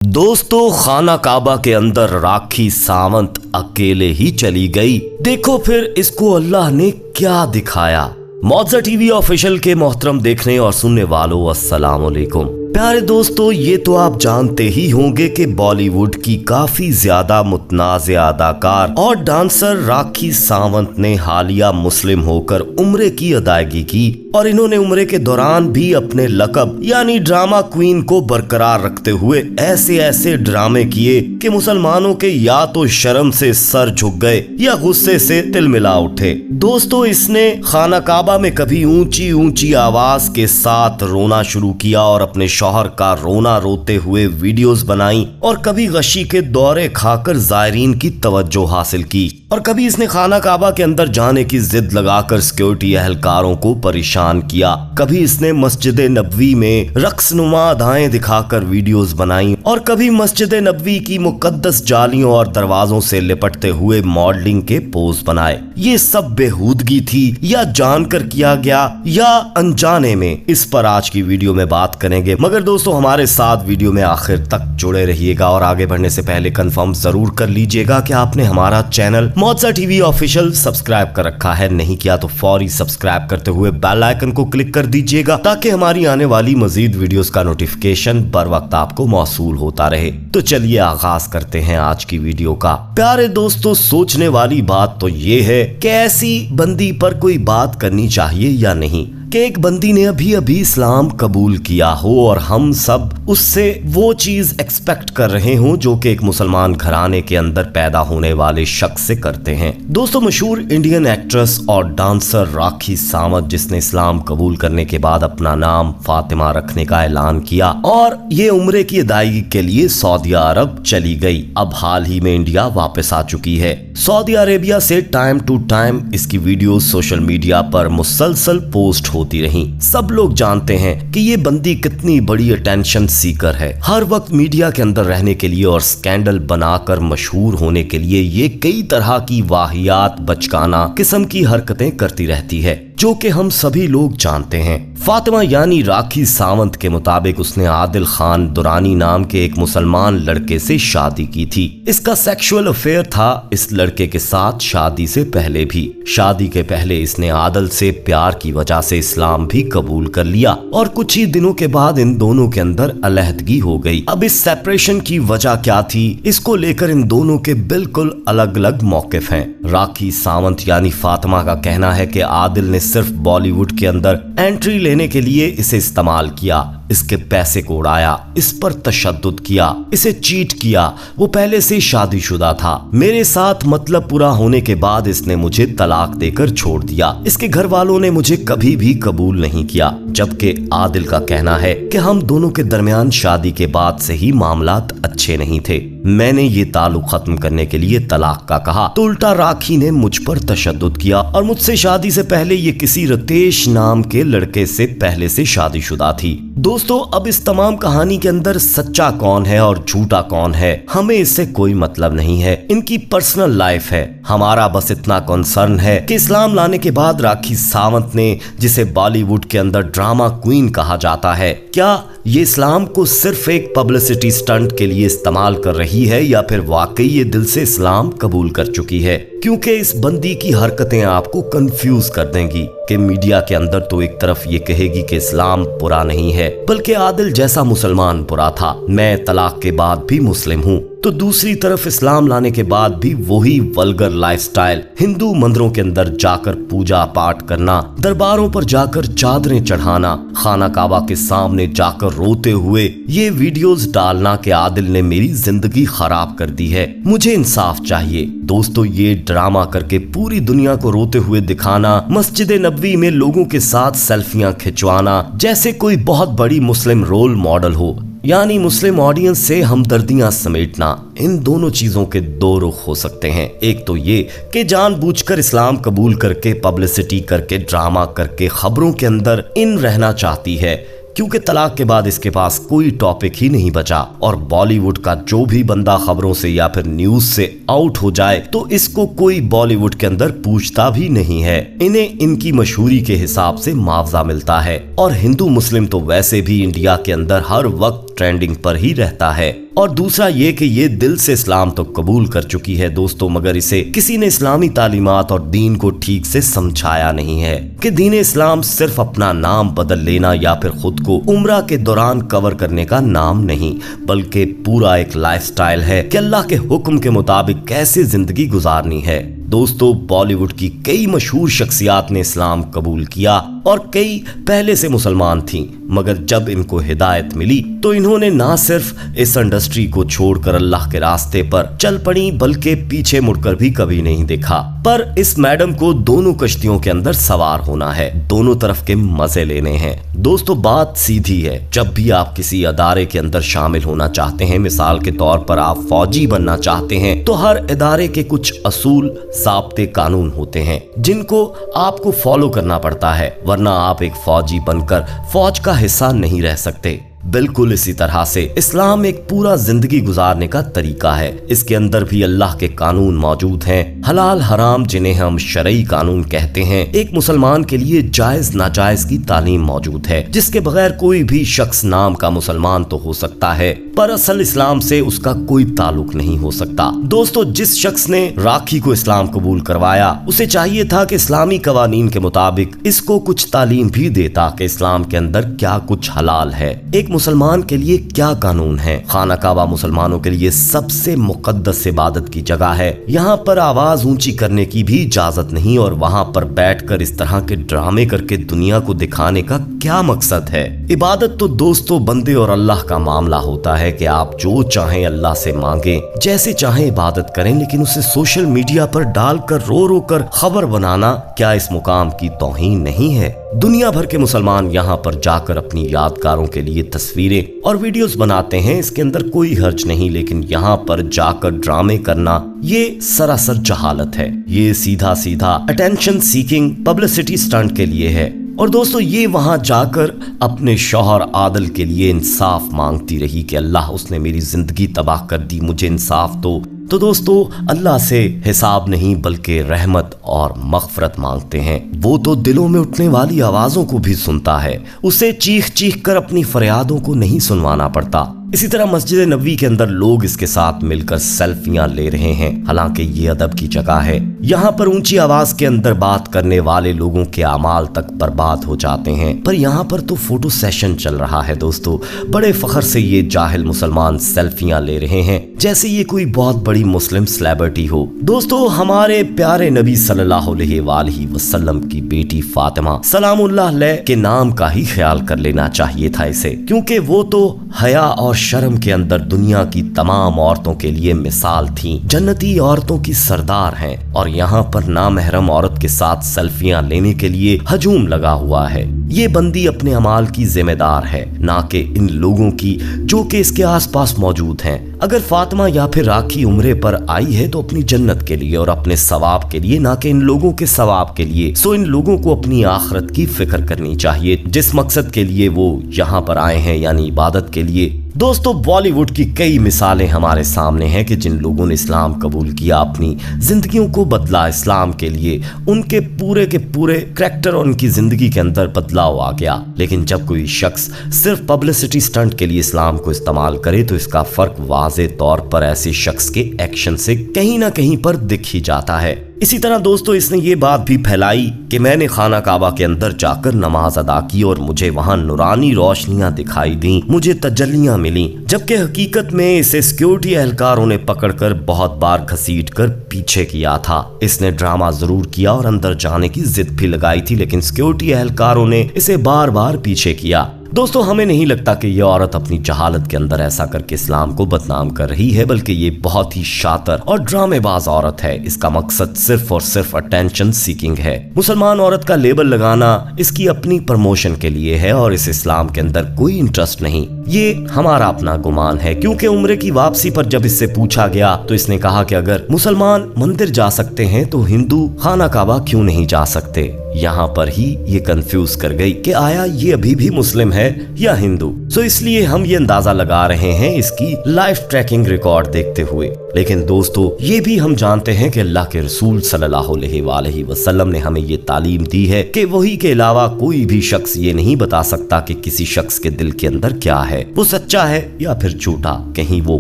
दोस्तों, खाना काबा के अंदर राखी सावंत अकेले ही चली गई। देखो फिर इसको अल्लाह ने क्या दिखाया। मौजा टीवी ऑफिशियल के मोहतरम देखने और सुनने वालों, अस्सलाम वालेकुम। प्यारे दोस्तों, ये तो आप जानते ही होंगे कि बॉलीवुड की काफी ज्यादा मुतनाज़ अदाकार और डांसर राखी सावंत ने हालिया मुस्लिम होकर उम्रे की अदायगी की और इन्होंने उम्रे के दौरान भी अपने लकब यानी ड्रामा क्वीन को बरकरार रखते हुए ऐसे ऐसे ड्रामे किए कि मुसलमानों के या तो शर्म से सर झुक गए या गुस्से से तिलमिला उठे। दोस्तों, इसने खाना काबा में कभी ऊंची ऊंची आवाज के साथ रोना शुरू किया और अपने शौहर का रोना रोते हुए वीडियोस बनाई और कभी गशी के दौरे खाकर जायरीन की तवज्जो हासिल की और कभी इसने खाना काबा के अंदर जाने की जिद लगाकर सिक्योरिटी एहलकारों को परेशान किया। कभी इसने मस्जिद नबवी में रक्सनुमा अदाएं दिखाकर वीडियोस बनाई और कभी मस्जिद नबवी की मुकद्दस जालियों और दरवाजों से लिपटते हुए मॉडलिंग के पोज बनाए। ये सब बेहूदगी थी या जानकर किया गया या अनजाने में, इस पर आज की वीडियो में बात करेंगे। मगर दोस्तों, हमारे साथ वीडियो में आखिर तक जुड़े रहिएगा और आगे बढ़ने से पहले कंफर्म जरूर कर लीजिएगा कि आपने हमारा चैनल मौजा टीवी ऑफिशियल सब्सक्राइब कर रखा है। नहीं किया तो फौरी सब्सक्राइब करते हुए बेल आइकन को क्लिक कर दीजिएगा ताकि हमारी आने वाली मजीद वीडियोस का नोटिफिकेशन बर वक्त आपको मौसूल होता रहे। तो चलिए आगाज करते हैं आज की वीडियो का। प्यारे दोस्तों, सोचने वाली बात तो ये है कि ऐसी बंदी पर कोई बात करनी चाहिए या नहीं कि एक बंदी ने अभी अभी इस्लाम कबूल किया हो और हम सब उससे वो चीज एक्सपेक्ट कर रहे हो जो कि एक मुसलमान घराने के अंदर पैदा होने वाले शख्स से करते हैं। दोस्तों, मशहूर इंडियन एक्ट्रेस और डांसर राखी सावंत, जिसने इस्लाम कबूल करने के बाद अपना नाम फातिमा रखने का ऐलान किया और ये उम्रे की अदायगी के लिए सऊदी अरब चली गई। अब हाल ही में इंडिया वापस आ चुकी है। सऊदी अरेबिया से टाइम टू टाइम इसकी वीडियो सोशल मीडिया पर मुसलसल पोस्ट होती रही। सब लोग जानते हैं कि ये बंदी कितनी बड़ी अटेंशन सीकर है। हर वक्त मीडिया के अंदर रहने के लिए और स्कैंडल बनाकर मशहूर होने के लिए ये कई तरह की वाहियात बचकाना किस्म की हरकतें करती रहती है, जो कि हम सभी लोग जानते हैं। फातिमा यानी राखी सावंत के मुताबिक उसने आदिल खान दुरानी नाम के एक मुसलमान लड़के से शादी की थी। इसका सेक्सुअल अफेयर था इस लड़के के साथ शादी से पहले भी। शादी के पहले इसने आदिल से प्यार की वजह से इस्लाम भी कबूल कर लिया और कुछ ही दिनों के बाद इन दोनों के अंदर अलहदगी हो गई। अब इस सेपरेशन की वजह क्या थी, इसको लेकर इन दोनों के बिल्कुल अलग अलग मौकिफ हैं। राखी सावंत यानी फातिमा का कहना है कि आदिल ने सिर्फ बॉलीवुड के अंदर एंट्री लेने के लिए इसे इस्तेमाल किया, इसके पैसे को उड़ाया, इस पर तशद्दुद किया, इसे चीट किया। वो पहले से शादीशुदा था। मेरे साथ मतलब पूरा होने के बाद इसने मुझे तलाक देकर छोड़ दिया। इसके घर वालों ने मुझे कभी भी कबूल नहीं किया। जबकि आदिल का कहना है कि हम दोनों के दरमियान शादी के बाद से ही मामलात अच्छे नहीं थे। मैंने ये ताल्लुक खत्म करने के लिए तलाक का कहा तो उल्टा राखी ने मुझ पर तशद्दुद किया और मुझसे शादी से पहले ये किसी रतेश नाम के लड़के से पहले से शादीशुदा थी। दोस्तों, अब इस तमाम कहानी के अंदर सच्चा कौन है और झूठा कौन है, हमें इससे कोई मतलब नहीं है। इनकी पर्सनल लाइफ है। हमारा बस इतना कंसर्न है कि इस्लाम लाने के बाद राखी सावंत ने, जिसे बॉलीवुड के अंदर ड्रामा क्वीन कहा जाता है, क्या ये इस्लाम को सिर्फ एक पब्लिसिटी स्टंट के लिए इस्तेमाल कर रही है या फिर वाकई ये दिल से इस्लाम कबूल कर चुकी है? क्योंकि इस बंदी की हरकतें आपको कंफ्यूज कर देंगी कि मीडिया के अंदर तो एक तरफ ये कहेगी कि इस्लाम बुरा नहीं है बल्कि आदिल जैसा मुसलमान बुरा था, मैं तलाक के बाद भी मुस्लिम हूँ, तो दूसरी तरफ इस्लाम लाने के बाद भी वही वल्गर लाइफस्टाइल, हिंदू मंदिरों के अंदर जाकर पूजा पाठ करना, दरबारों पर जाकर चादरें चढ़ाना, खाना काबा के सामने जाकर रोते हुए ये वीडियोस डालना कि आदिल ने मेरी जिंदगी खराब कर दी है। मुझे इंसाफ चाहिए। दोस्तों, ये ड्रामा करके पूरी दुनिया को रोते हुए दिखाना, मस्जिद नबवी में लोगों के साथ सेल्फियां खिंचवाना जैसे कोई बहुत बड़ी मुस्लिम रोल मॉडल हो, यानी मुस्लिम ऑडियंस से हमदर्दियां समेटना, इन दोनों चीजों के दो रुख हो सकते हैं। एक तो ये कि जानबूझकर इस्लाम कबूल करके पब्लिसिटी करके ड्रामा करके खबरों के अंदर इन रहना चाहती है, क्योंकि तलाक के बाद इसके पास कोई टॉपिक ही नहीं बचा और बॉलीवुड का जो भी बंदा खबरों से या फिर न्यूज से आउट हो जाए तो इसको कोई बॉलीवुड के अंदर पूछता भी नहीं है। इन्हें इनकी मशहूरी के हिसाब से मुआवजा मिलता है और हिंदू मुस्लिम तो वैसे भी इंडिया के अंदर हर वक्त ट्रेंडिंग पर ही रहता है। और दूसरा ये कि ये दिल से इस्लाम तो कबूल कर चुकी है दोस्तों, मगर इसे किसी ने इस्लामी तालीमात और दीन को ठीक से समझाया नहीं है कि दीन इस्लाम सिर्फ अपना नाम बदल लेना या फिर खुद को उम्रा के दौरान कवर करने का नाम नहीं, बल्कि पूरा एक लाइफस्टाइल है कि अल्लाह के हुक्म के मुताबिक कैसे जिंदगी गुजारनी है। दोस्तों, बॉलीवुड की कई मशहूर शख्सियात ने इस्लाम कबूल किया और कई पहले से मुसलमान थीं, मगर जब इनको हिदायत मिली तो इन्होंने ना सिर्फ इस इंडस्ट्री को छोड़कर अल्लाह के रास्ते पर चल पड़ी, बल्कि पीछे मुड़कर भी कभी नहीं देखा। पर इस मैडम को दोनों कश्तियों के अंदर सवार होना है, दोनों तरफ के मजे लेने हैं। दोस्तों, बात सीधी है, जब भी आप किसी अदारे के अंदर शामिल होना चाहते हैं, मिसाल के तौर पर आप फौजी बनना चाहते हैं, तो हर इदारे के कुछ असूल, ज़ाब्ते, कानून होते हैं जिनको आपको फॉलो करना पड़ता है, वरना आप एक फौजी बनकर फौज का हिस्सा नहीं रह सकते। बिल्कुल इसी तरह से इस्लाम एक पूरा जिंदगी गुजारने का तरीका है। इसके अंदर भी अल्लाह के कानून मौजूद हैं, हलाल हराम जिन्हें हम शरई कानून कहते हैं। एक मुसलमान के लिए जायज नाजायज की तालीम मौजूद है, जिसके बगैर कोई भी शख्स नाम का मुसलमान तो हो सकता है, पर असल इस्लाम से उसका कोई ताल्लुक नहीं हो सकता। दोस्तों, जिस शख्स ने राखी को इस्लाम कबूल करवाया, उसे चाहिए था कि इस्लामी कवानीन के मुताबिक इसको कुछ तालीम भी देता कि इस्लाम के अंदर क्या कुछ हलाल है, एक मुसलमान के लिए क्या कानून है। खाना काबा मुसलमानों के लिए सबसे मुकद्दस इबादत की जगह है। यहाँ पर आवाज ऊंची करने की भी इजाजत नहीं, और वहाँ पर बैठकर इस तरह के ड्रामे करके दुनिया को दिखाने का क्या मकसद है। इबादत तो दोस्तों बंदे और अल्लाह का मामला होता है कि आप जो चाहें अल्लाह से मांगे, जैसे चाहें इबादत करें, लेकिन उसे सोशल मीडिया पर डालकर रो रो कर खबर बनाना क्या इस मुकाम की तौहीन नहीं है। दुनिया भर के मुसलमान यहाँ पर जाकर अपनी यादगारों के लिए तस्वीरें और वीडियोस बनाते हैं, इसके अंदर कोई हर्ज नहीं, लेकिन यहाँ पर जाकर ड्रामे करना ये सरासर जहालत है। ये सीधा सीधा अटेंशन सीकिंग पब्लिसिटी स्टंट के लिए है। और दोस्तों, ये वहां जाकर अपने शौहर आदल के लिए इंसाफ मांगती रही कि अल्लाह, उसने मेरी जिंदगी तबाह कर दी, मुझे इंसाफ दो। तो दोस्तों, अल्लाह से हिसाब नहीं बल्कि रहमत और मग़फ़िरत मांगते हैं। वो तो दिलों में उठने वाली आवाज़ों को भी सुनता है, उसे चीख चीख कर अपनी फरियादों को नहीं सुनवाना पड़ता। इसी तरह मस्जिद नबवी के अंदर लोग इसके साथ मिलकर सेल्फियां ले रहे हैं, हालांकि ये अदब की जगह है। यहाँ पर ऊंची आवाज के अंदर बात करने वाले लोगों के अमाल तक बर्बाद हो जाते हैं, पर यहाँ पर तो फोटो सेशन चल रहा है। दोस्तों, बड़े फख्र से ये जाहिल मुसलमान सेल्फियां ले रहे हैं जैसे ये कोई बहुत बड़ी मुस्लिम सेलिब्रिटी हो। दोस्तों, हमारे प्यारे नबी सल्लल्लाहु अलैहि वसल्लम की बेटी फातिमा सलामुल्लाह अलैह के नाम का ही ख्याल कर लेना चाहिए था इसे, क्योंकि वो तो हया और शर्म के अंदर दुनिया की तमाम औरतों के लिए मिसाल थीं, जन्नती औरतों की सरदार हैं, और यहाँ पर नामहरम औरत के साथ सेल्फियां लेने के लिए हजूम लगा हुआ है। ये बंदी अपने अमाल की जिम्मेदार है, ना कि इन लोगों की जो कि इसके आसपास मौजूद हैं। अगर फातिमा या फिर राखी उम्रे पर आई है तो अपनी जन्नत के लिए और अपने सवाब के लिए, ना कि इन लोगों के सवाब के लिए। सो इन लोगों को अपनी आखिरत की फिक्र करनी चाहिए, जिस मकसद के लिए वो यहाँ पर आए हैं, यानी इबादत के लिए। दोस्तों, बॉलीवुड की कई मिसालें हमारे सामने हैं कि जिन लोगों ने इस्लाम कबूल किया, अपनी जिंदगियों को बदला इस्लाम के लिए, उनके पूरे के पूरे करैक्टर और उनकी जिंदगी के अंदर बदलाव आ गया। लेकिन जब कोई शख्स सिर्फ पब्लिसिटी स्टंट के लिए इस्लाम को इस्तेमाल करे तो इसका फर्क वाज़े तौर पर ऐसे शख्स के एक्शन से कहीं ना कहीं पर दिख ही जाता है। इसी तरह दोस्तों, इसने ये बात भी फैलाई कि मैंने खाना काबा के अंदर जाकर नमाज अदा की और मुझे वहां नूरानी रोशनियां दिखाई दी, मुझे तजल्लियां मिली, जबकि हकीकत में इसे सिक्योरिटी एहलकारों ने पकड़कर बहुत बार घसीट कर पीछे किया था। इसने ड्रामा जरूर किया और अंदर जाने की जिद भी लगाई थी, लेकिन सिक्योरिटी एहलकारों ने इसे बार बार पीछे किया। दोस्तों, हमें नहीं लगता कि यह औरत अपनी जहालत के अंदर ऐसा करके इस्लाम को बदनाम कर रही है, बल्कि ये बहुत ही शातिर और ड्रामेबाज औरत है। इसका मकसद सिर्फ और सिर्फ अटेंशन सीकिंग है। मुसलमान औरत का लेबल लगाना इसकी अपनी प्रमोशन के लिए है और इस इस्लाम के अंदर कोई इंटरेस्ट नहीं। ये हमारा अपना गुमान है, क्योंकि उम्रे की वापसी पर जब इससे पूछा गया तो इसने कहा कि अगर मुसलमान मंदिर जा सकते हैं तो हिंदू खाना काबा क्यों नहीं जा सकते। यहाँ पर ही ये कंफ्यूज कर गई कि आया ये अभी भी मुस्लिम है या हिंदू। सो इसलिए हम ये अंदाजा लगा रहे हैं इसकी लाइव ट्रैकिंग रिकॉर्ड देखते हुए। लेकिन दोस्तों ये भी हम जानते हैं कि अल्लाह के रसूल सल्लल्लाहु अलैहि वसल्लम ने हमें ये तालीम दी है कि वही के अलावा कोई भी शख्स ये नहीं बता सकता कि किसी शख्स के दिल के अंदर क्या है, वो सच्चा है या फिर झूठा, कहीं वो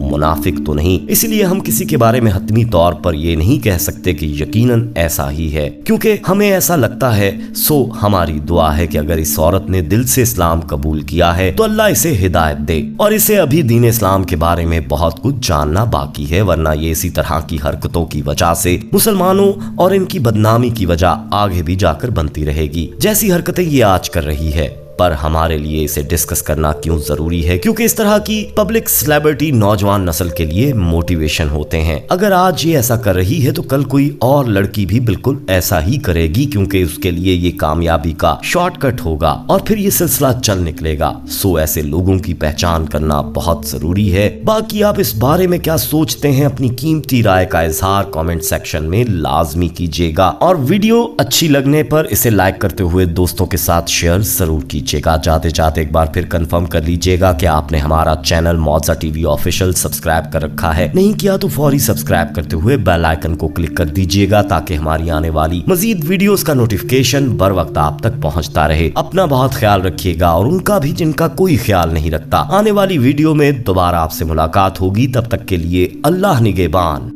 मुनाफिक तो नहीं। इसलिए हम किसी के बारे में हतमी तौर पर ये नहीं कह सकते कि यकीनन ऐसा ही है, क्योंकि हमें ऐसा लगता है। सो हमारी दुआ है कि अगर इस औरत ने दिल से इस्लाम कबूल किया है तो अल्लाह इसे हिदायत दे और इसे अभी दीन इस्लाम के बारे में बहुत कुछ जानना बाकी है, वरना ये इसी तरह की हरकतों की वजह से मुसलमानों और इनकी बदनामी की वजह आगे भी जाकर बनती रहेगी, जैसी हरकतें ये आज कर रही है। पर हमारे लिए इसे डिस्कस करना क्यों जरूरी है, क्योंकि इस तरह की पब्लिक सेलिब्रिटी नौजवान नस्ल के लिए मोटिवेशन होते हैं। अगर आज ये ऐसा कर रही है तो कल कोई और लड़की भी बिल्कुल ऐसा ही करेगी, क्योंकि उसके लिए ये कामयाबी का शॉर्टकट होगा और फिर ये सिलसिला चल निकलेगा। सो ऐसे लोगों की पहचान करना बहुत जरूरी है। बाकी आप इस बारे में क्या सोचते हैं, अपनी कीमती राय का इजहार कमेंट सेक्शन में लाजमी कीजिएगा और वीडियो अच्छी लगने पर इसे लाइक करते हुए दोस्तों के साथ शेयर जरूर कीजिए। जाते जाते एक बार फिर कंफर्म कर लीजिएगा कि आपने हमारा चैनल मौजा टीवी ऑफिशियल सब्सक्राइब कर रखा है। नहीं किया तो फौरी सब्सक्राइब करते हुए बेल आइकन को क्लिक कर दीजिएगा ताकि हमारी आने वाली मजीद वीडियोस का नोटिफिकेशन बर वक्त आप तक पहुंचता रहे। अपना बहुत ख्याल रखिएगा और उनका भी जिनका कोई ख्याल नहीं रखता। आने वाली वीडियो में दोबारा आपसे मुलाकात होगी, तब तक के लिए अल्लाह निगहबान।